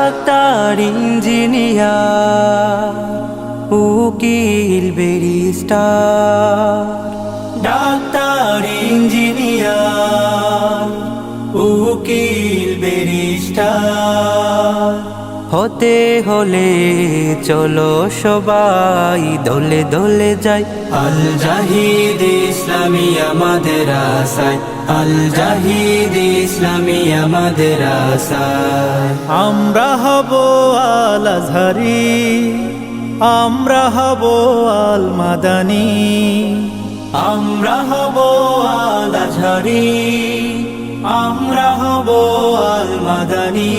Doctor, engineer, উকিল, barrister. Doctor, engineer, উকিল, barrister হতে হলে চলো সবাই দলে দলে যাই। আল জাহিদ ইসলামিয়া মাদ্রাসায়, আল জাহিদ ইসলামিয়া মাদ্রাসায়। আমরা হব আল আজহারি, আমরা হব আল মাদানী, আমরা হব আল আজহারি, আমরা হব আল মাদানী।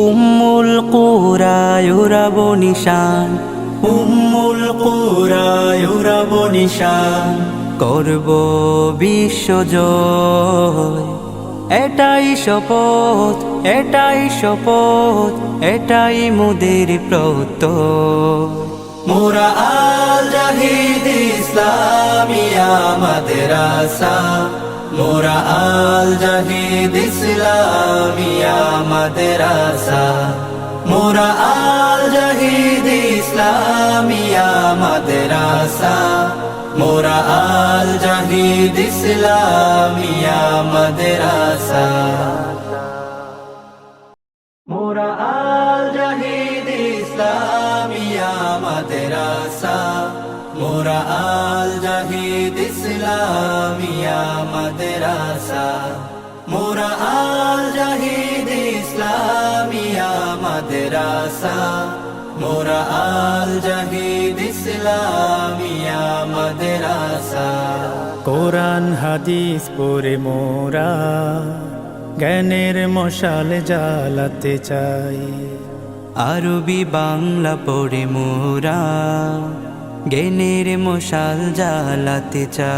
উম্মুল কুরা ইউরাব নিশান, উম্মুল কুরা ইউরাব নিশান। করব বিশ্বজয়, এটাই শপথ, এটাই শপথ, এটাই মোদের প্রত্যয়। মোরা আল জাহিদ ইসলামিয়া মাদ্রাসা, মোরা আল জাহিদ ইসলামিয়া মাদ্রাসা, মোরা আল জাহিদ ইসলামিয়া মাদ্রাসা, মোরা আল জাহিদ ইসলামিয়া মাদ্রাসা। মোরা আল জাহিদ ইসলামিয়া মাদ্রাসা, মোরা আল জাহিদ ইসলামিয়া মাদ্রাসা, মোরা আল জাহিদ ইসলামিয়া মাদ্রাসা, মোরা আল জাহিদ ইসলামিয়া মাদ্রাসা। কোরআন হাদিস পড়ে মোরা জ্ঞানের মশাল জ্বালাতে চাই। আরবি বাংলা পড়ে মোরা জ্ঞানের মশাল জ্বালাতে চাই।